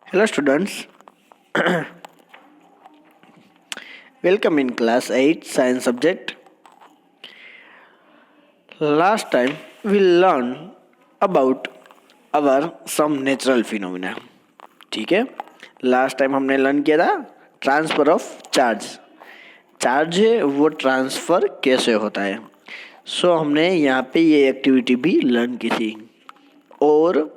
Hello students, welcome in class 8 science subject. Last time we learned about our some natural phenomena. ठीक है, last time हमने learn किया था transfer of charge है वो transfer कैसे होता है। सो हमने यहाँ पे ये एक्टिविटी भी लर्न की थी और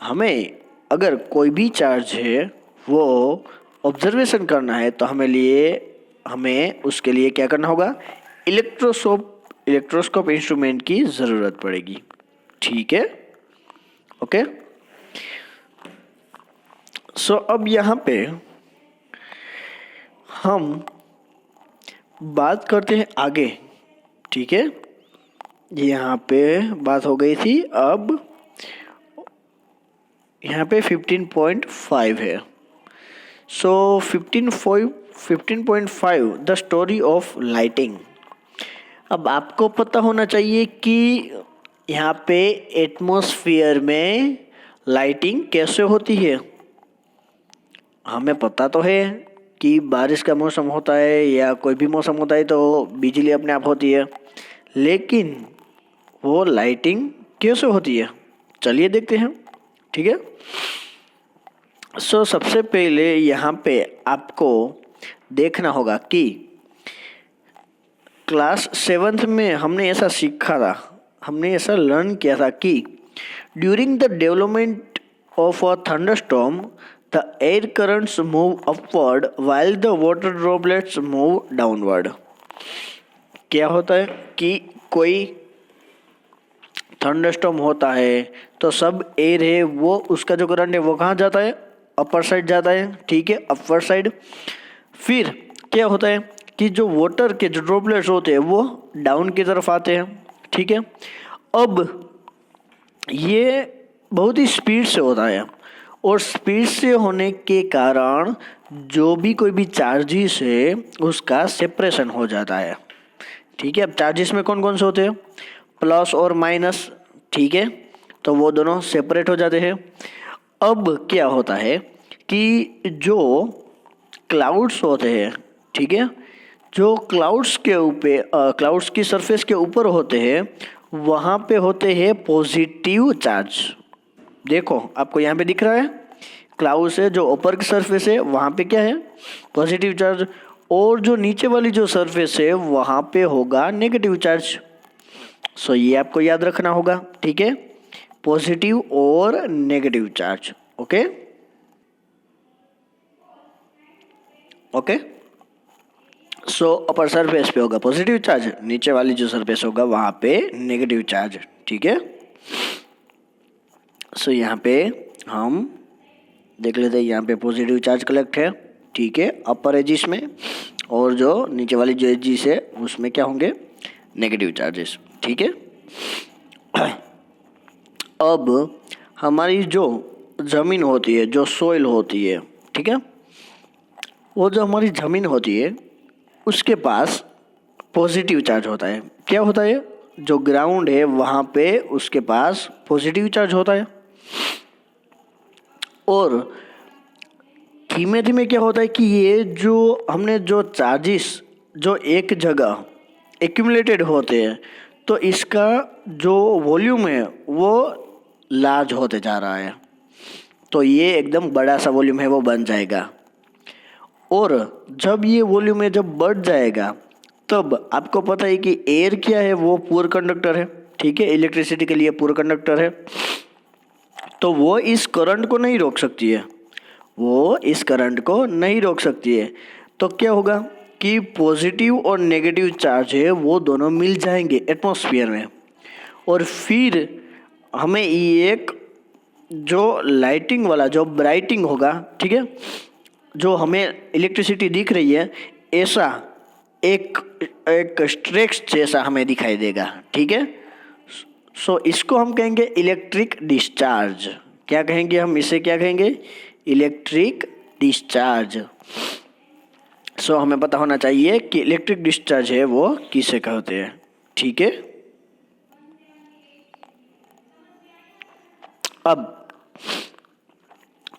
हमें अगर कोई भी चार्ज है वो ऑब्जर्वेशन करना है तो हमें उसके लिए क्या करना होगा, इलेक्ट्रोस्कोप इंस्ट्रूमेंट की ज़रूरत पड़ेगी। ठीक है, ओके। सो अब यहाँ पे हम बात करते हैं आगे। ठीक है, यहाँ पे बात हो गई थी, अब यहाँ पे 15.5 है। सो 15.5 द स्टोरी ऑफ लाइटिंग। अब आपको पता होना चाहिए कि यहाँ पे एटमॉस्फेयर में लाइटिंग कैसे होती है। हमें पता तो है कि बारिश का मौसम होता है या कोई भी मौसम होता है तो बिजली अपने आप होती है, लेकिन वो लाइटिंग कैसे होती है चलिए देखते हैं। ठीक है, सो सबसे पहले यहाँ पे आपको देखना होगा कि क्लास 7th में हमने ऐसा सीखा था, हमने ऐसा लर्न किया था कि during the development of a thunderstorm the air currents move upward while the water droplets move downward. क्या होता है कि कोई थंडरस्टॉर्म होता है तो सब एयर है वो उसका जो करंट है वो कहाँ जाता है, अपर साइड जाता है। ठीक है, अपर साइड। फिर क्या होता है कि जो वाटर के जो ड्रॉपलेट्स होते हैं वो डाउन की तरफ आते हैं। ठीक है, अब ये बहुत ही स्पीड से होता है और स्पीड से होने के कारण जो भी कोई भी चार्जेस है उसका सेपरेशन हो जाता है। ठीक है, अब चार्जेस में कौन कौन से होते हैं, प्लस और माइनस। ठीक है, तो वो दोनों सेपरेट हो जाते हैं। अब क्या होता है कि जो क्लाउड्स होते हैं, ठीक है, जो क्लाउड्स के ऊपर क्लाउड्स की सरफेस के ऊपर होते हैं वहाँ पे होते हैं पॉजिटिव चार्ज। देखो आपको यहाँ पे दिख रहा है क्लाउड्स है, जो ऊपर की सरफेस है वहाँ पे क्या है, पॉजिटिव चार्ज, और जो नीचे वाली जो सरफेस है वहाँ पे होगा नेगेटिव चार्ज। सो ये आपको याद रखना होगा। ठीक है, पॉजिटिव और नेगेटिव चार्ज। ओके ओके, सो अपर सरफेस पे होगा पॉजिटिव चार्ज, नीचे वाली जो सरफेस होगा वहाँ पे नेगेटिव चार्ज। ठीक है, सो यहाँ पे हम देख लेते हैं, यहाँ पे पॉजिटिव चार्ज कलेक्ट है। ठीक है, अपर एजिस में, और जो नीचे वाली जो एजिस है उसमें क्या होंगे, नेगेटिव चार्जेस। ठीक है, अब हमारी जो ज़मीन होती है, जो सोइल होती है, ठीक है, वो जो हमारी ज़मीन होती है उसके पास पॉजिटिव चार्ज होता है। क्या होता है, जो ग्राउंड है वहाँ पे उसके पास पॉजिटिव चार्ज होता है। और धीमे धीमे क्या होता है कि ये जो हमने जो चार्जेस जो एक जगह एक्यूमुलेटेड होते हैं तो इसका जो वॉल्यूम है वो लार्ज होते जा रहा है, तो ये एकदम बड़ा सा वॉल्यूम है वो बन जाएगा। और जब ये वॉल्यूम है जब बढ़ जाएगा तब आपको पता है कि एयर क्या है, वो पुअर कंडक्टर है। ठीक है, इलेक्ट्रिसिटी के लिए पुअर कंडक्टर है, तो वो इस करंट को नहीं रोक सकती है, वो इस करंट को नहीं रोक सकती है। तो क्या होगा कि पॉजिटिव और नेगेटिव चार्ज है वो दोनों मिल जाएंगे एटमॉस्फेयर में, और फिर हमें ये एक जो लाइटिंग वाला जो ब्राइटिंग होगा, ठीक है, जो हमें इलेक्ट्रिसिटी दिख रही है ऐसा एक स्ट्रेक्स जैसा हमें दिखाई देगा। ठीक है, सो इसको हम कहेंगे इलेक्ट्रिक डिस्चार्ज। क्या कहेंगे हम इसे, क्या कहेंगे, इलेक्ट्रिक डिस्चार्ज। सो हमें पता होना चाहिए कि इलेक्ट्रिक डिस्चार्ज है वो किसे कहते हैं। ठीक है, अब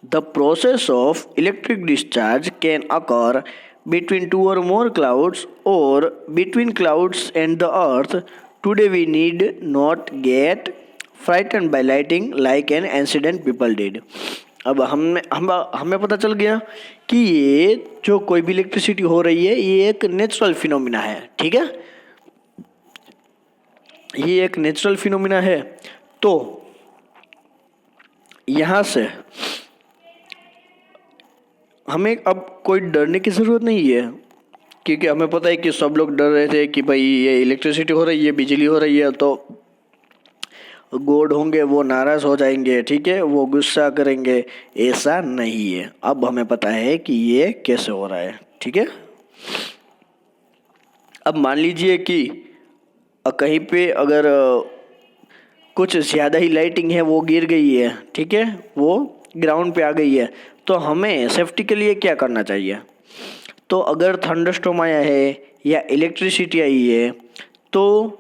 The process of electric discharge can occur between two or more clouds or between clouds and the earth. Today we need not get frightened by lighting like an ancient people did. अब हमें पता चल गया कि ये जो कोई भी इलेक्ट्रिसिटी हो रही है ये एक नेचुरल फिनोमिना है, ठीक है, ये एक नेचुरल फिनोमिना है। तो यहाँ से हमें अब कोई डरने की ज़रूरत नहीं है, क्योंकि हमें पता है कि सब लोग डर रहे थे कि भाई ये इलेक्ट्रिसिटी हो रही है, बिजली हो रही है, तो गॉड होंगे वो नाराज़ हो जाएंगे, ठीक है, वो गुस्सा करेंगे। ऐसा नहीं है, अब हमें पता है कि ये कैसे हो रहा है, ठीक है। अब मान लीजिए कि कहीं पे अगर कुछ ज़्यादा ही लाइटिंग है वो गिर गई है, ठीक है, वो ग्राउंड पे आ गई है, तो हमें सेफ्टी के लिए क्या करना चाहिए? तो अगर थंडरस्टॉर्म आया है या इलेक्ट्रिसिटी आई है तो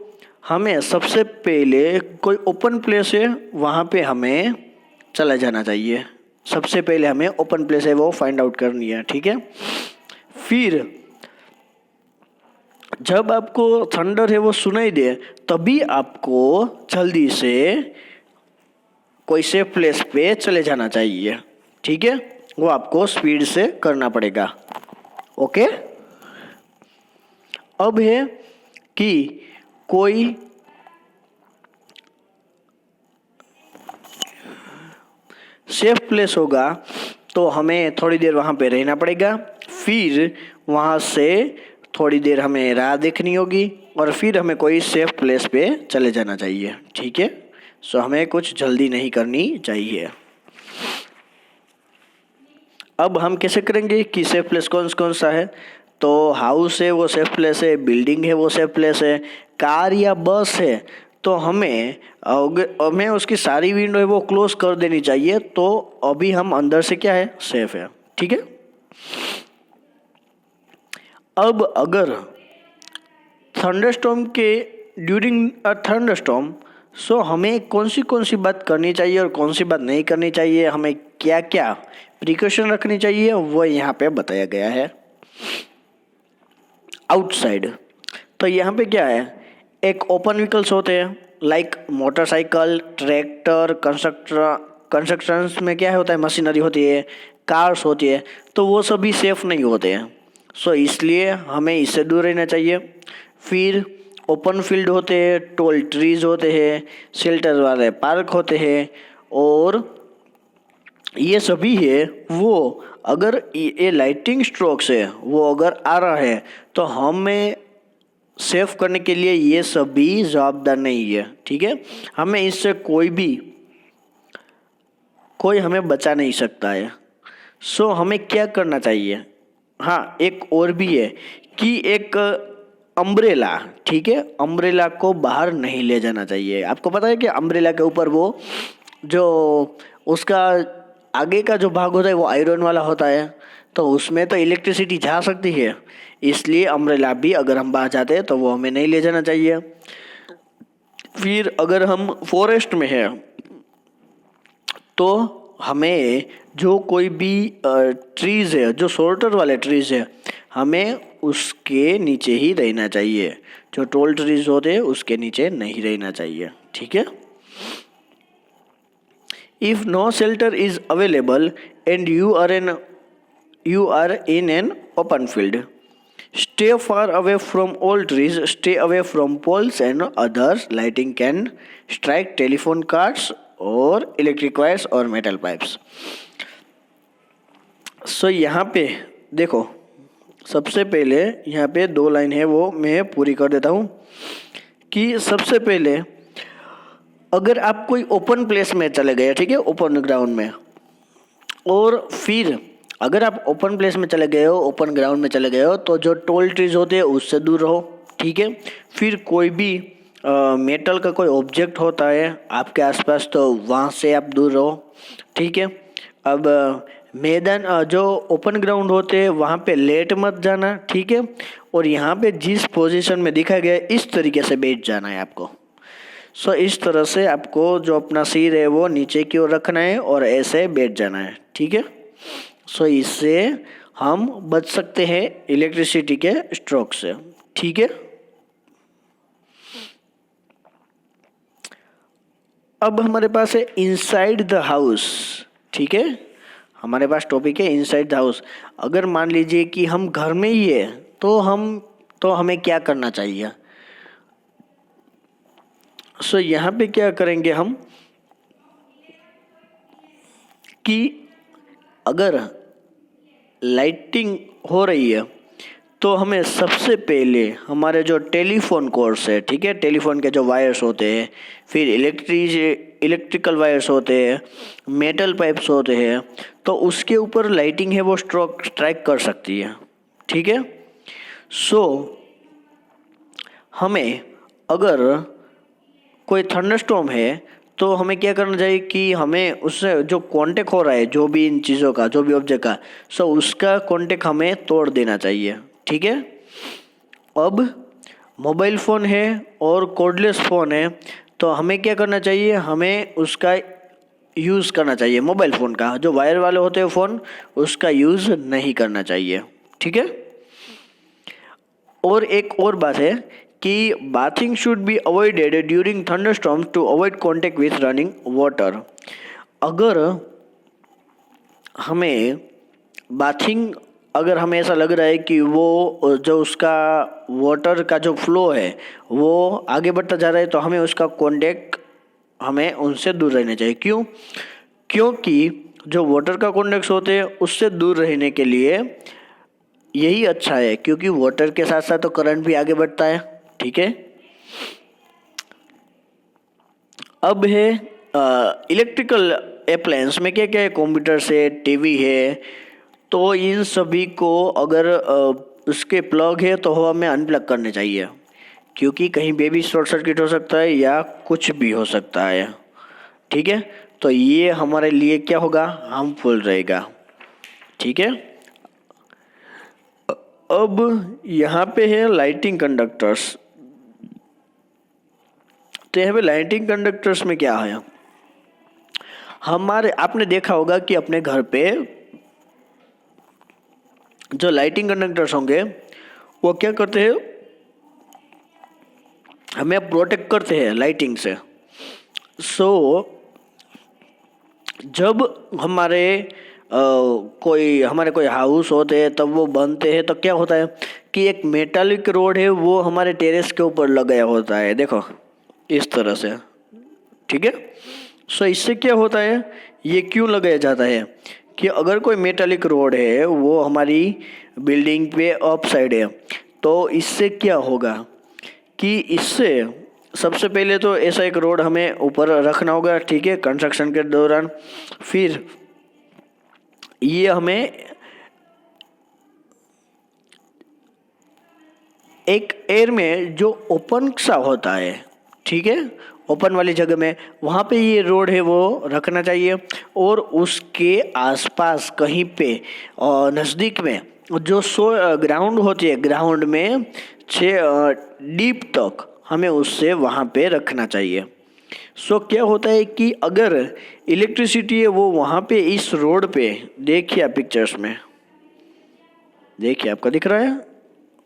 हमें सबसे पहले कोई ओपन प्लेस है वहाँ पे हमें चला जाना चाहिए। सबसे पहले हमें ओपन प्लेस है वो फाइंड आउट करनी है, ठीक है। फिर जब आपको थंडर है वो सुनाई दे तभी आपको जल्दी से कोई सेफ प्लेस पे चले जाना चाहिए, ठीक है, वो आपको स्पीड से करना पड़ेगा। ओके, अब है कि कोई सेफ प्लेस होगा तो हमें थोड़ी देर वहाँ पे रहना पड़ेगा, फिर वहाँ से थोड़ी देर हमें राह देखनी होगी और फिर हमें कोई सेफ प्लेस पे चले जाना चाहिए, ठीक है। सो हमें कुछ जल्दी नहीं करनी चाहिए। अब हम कैसे करेंगे कि सेफ प्लेस कौन सा है? तो हाउस है वो सेफ प्लेस है, बिल्डिंग है वो सेफ प्लेस है, कार या बस है तो हमें उसकी सारी विंडो है वो क्लोज कर देनी चाहिए, तो अभी हम अंदर से क्या है, सेफ है, ठीक है। अब अगर थंडरस्टॉर्म के ड्यूरिंग अ थंडरस्टॉर्म सो हमें कौन सी बात करनी चाहिए और कौन सी बात नहीं करनी चाहिए, हमें क्या क्या प्रिकॉशन रखनी चाहिए, वो यहाँ पे बताया गया है। आउटसाइड, तो यहाँ पे क्या है, एक ओपन व्हीकल्स होते हैं लाइक मोटरसाइकिल, ट्रैक्टर, कंस्ट्रक्शंस में क्या होता है, मशीनरी होती है, कार्स होती है, तो वो सभी सेफ नहीं होते हैं, सो इसलिए हमें इससे दूर रहना चाहिए। फिर ओपन फील्ड होते हैं, टॉल ट्रीज होते हैं, शेल्टर वाले पार्क होते हैं, और ये सभी है वो अगर ये लाइटिंग स्ट्रोक्स है वो अगर आ रहा है तो हमें सेव करने के लिए ये सभी जवाबदार नहीं है, ठीक है। हमें इससे कोई हमें बचा नहीं सकता है। सो हमें क्या करना चाहिए? हाँ, एक और भी है कि एक अम्ब्रेला, ठीक है, अम्ब्रेला को बाहर नहीं ले जाना चाहिए। आपको पता है कि अम्ब्रेला के ऊपर वो जो उसका आगे का जो भाग होता है वो आयरन वाला होता है, तो उसमें तो इलेक्ट्रिसिटी जा सकती है, इसलिए अम्ब्रेला भी अगर हम बाहर जाते हैं तो वो हमें नहीं ले जाना चाहिए। फिर अगर हम फॉरेस्ट में हैं तो हमें जो कोई भी ट्रीज़ है, जो शॉर्टर वाले ट्रीज़ है, हमें उसके नीचे ही रहना चाहिए, जो टॉल ट्रीज होते हैं उसके नीचे नहीं रहना चाहिए, ठीक है। If no shelter is available and you are in an open field, stay far away from all trees, stay away from poles and others. Lighting can strike telephone cords or electric wires or metal pipes. So यहाँ पे देखो, सबसे पहले यहाँ पे 2 line है वो मैं पूरी कर देता हूँ कि सबसे पहले अगर आप कोई ओपन प्लेस में चले गए, ठीक है, ओपन ग्राउंड में, और फिर अगर आप ओपन प्लेस में चले गए हो, ओपन ग्राउंड में चले गए हो, तो जो टॉल ट्रीज होते हैं उससे दूर रहो, ठीक है। फिर कोई भी मेटल का कोई ऑब्जेक्ट होता है आपके आसपास तो वहाँ से आप दूर रहो, ठीक है। अब मैदान जो ओपन ग्राउंड होते हैं वहाँ पे लेट मत जाना, ठीक है, और यहाँ पे जिस पोजीशन में दिखाया गया है इस तरीके से बैठ जाना है आपको। सो इस तरह से आपको जो अपना सिर है वो नीचे की ओर रखना है और ऐसे बैठ जाना है, ठीक है। सो इससे हम बच सकते हैं इलेक्ट्रिसिटी के स्ट्रोक से, ठीक है। अब हमारे पास है इनसाइड द हाउस, ठीक है। हमारे पास टॉपिक है इनसाइड द हाउस। अगर मान लीजिए कि हम घर में ही है तो हमें क्या करना चाहिए। सो यहाँ पे क्या करेंगे हम कि अगर लाइटिंग हो रही है तो हमें सबसे पहले हमारे जो टेलीफोन कोर्स है, ठीक है, टेलीफोन के जो वायर्स होते हैं, फिर इलेक्ट्रिकल वायर्स होते हैं, मेटल पाइप्स होते हैं, तो उसके ऊपर लाइटिंग है वो स्ट्राइक कर सकती है, ठीक है। सो हमें अगर कोई थंडरस्टॉर्म है तो हमें क्या करना चाहिए कि हमें उससे जो कांटेक्ट हो रहा है, जो भी इन चीज़ों का, जो भी ऑब्जेक्ट का, सो उसका कांटेक्ट हमें तोड़ देना चाहिए, ठीक है। अब मोबाइल फ़ोन है और कॉर्डलेस फ़ोन है तो हमें क्या करना चाहिए, हमें उसका यूज़ करना चाहिए। मोबाइल फ़ोन का जो वायर वाले होते हैं फ़ोन, उसका यूज़ नहीं करना चाहिए, ठीक है। और एक और बात है कि bathing should be avoided during thunderstorm to avoid contact with running water. अगर हमें ऐसा लग रहा है कि वो जो उसका वाटर का जो फ्लो है वो आगे बढ़ता जा रहा है तो हमें उसका कांटेक्ट, हमें उनसे दूर रहना चाहिए। क्यों? क्योंकि जो वाटर का कॉन्टेक्ट होते हैं उससे दूर रहने के लिए यही अच्छा है, क्योंकि वाटर के साथ साथ तो करंट भी आगे बढ़ता है, ठीक है। अब है इलेक्ट्रिकल अप्लायंस में क्या क्या है, कंप्यूटर है, टीवी है, तो इन सभी को अगर उसके प्लग है तो हमें अनप्लग करने चाहिए, क्योंकि कहीं पे भी शॉर्ट सर्किट हो सकता है या कुछ भी हो सकता है, ठीक है। तो ये हमारे लिए क्या होगा, हार्मफुल रहेगा, ठीक है। अब यहाँ पे है लाइटिंग कंडक्टर्स। तो यहाँ पे लाइटिंग कंडक्टर्स में क्या है, आपने देखा होगा कि अपने घर पे जो लाइटिंग कंडक्टर्स होंगे वो क्या करते हैं, हमें प्रोटेक्ट करते हैं लाइटिंग से। सो जब हमारे कोई हाउस होते हैं तब वो बनते हैं तो क्या होता है कि एक मेटालिक रोड है वो हमारे टेरेस के ऊपर लगाया होता है, देखो इस तरह से, ठीक है। सो इससे क्या होता है, ये क्यों लगाया जाता है कि अगर कोई मेटालिक रोड है वो हमारी बिल्डिंग पे अप साइड है तो इससे क्या होगा कि इससे सबसे पहले तो ऐसा एक रोड हमें ऊपर रखना होगा, ठीक है, कंस्ट्रक्शन के दौरान। फिर ये हमें एक एयर में जो ओपन सा होता है, ठीक है, ओपन वाली जगह में वहाँ पे ये रोड है वो रखना चाहिए। और उसके आसपास कहीं पे नज़दीक में जो ग्राउंड होती है, ग्राउंड में 6 डीप तक हमें उससे वहाँ पे रखना चाहिए। सो क्या होता है कि अगर इलेक्ट्रिसिटी है वो वहाँ पे इस रोड पे, देखिए आप पिक्चर्स में, देखिए आपको दिख रहा है,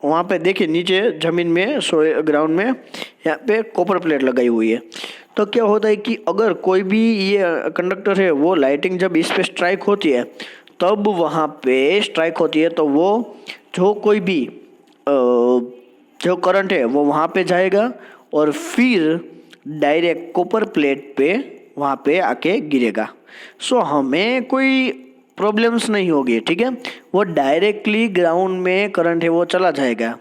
वहाँ पे देखिए नीचे ज़मीन में ग्राउंड में यहाँ पे कॉपर प्लेट लगाई हुई है। तो क्या होता है कि अगर कोई भी ये कंडक्टर है वो लाइटिंग जब इस पे स्ट्राइक होती है तब वहाँ पे स्ट्राइक होती है तो वो जो कोई भी जो करंट है वो वहाँ पे जाएगा और फिर डायरेक्ट कॉपर प्लेट पे वहाँ पे आके गिरेगा। सो हमें कोई प्रॉब्लम्स नहीं होगी, ठीक है, वो डायरेक्टली ग्राउंड में करंट है वो चला जाएगा।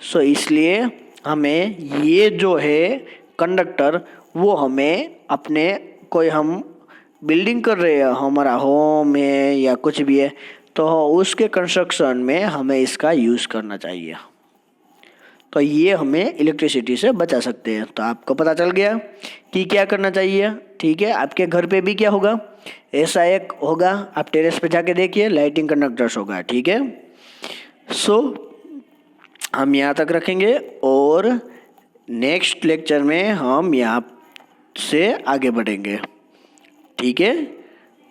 सो इसलिए हमें ये जो है कंडक्टर वो हमें अपने हम बिल्डिंग कर रहे हैं, हमारा होम है या कुछ भी है, तो उसके कंस्ट्रक्शन में हमें इसका यूज़ करना चाहिए। तो ये हमें इलेक्ट्रिसिटी से बचा सकते हैं। तो आपको पता चल गया कि क्या करना चाहिए, ठीक है। आपके घर पे भी क्या होगा, ऐसा एक होगा, आप टेरेस पे जाके देखिए, लाइटिंग कंडक्टर्स होगा, ठीक है। सो हम यहाँ तक रखेंगे और नेक्स्ट लेक्चर में हम यहाँ से आगे बढ़ेंगे, ठीक है।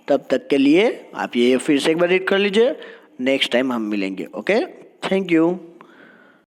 तब तक के लिए आप ये फिर से एक बार रीड कर लीजिए, नेक्स्ट टाइम हम मिलेंगे। Okay, thank you.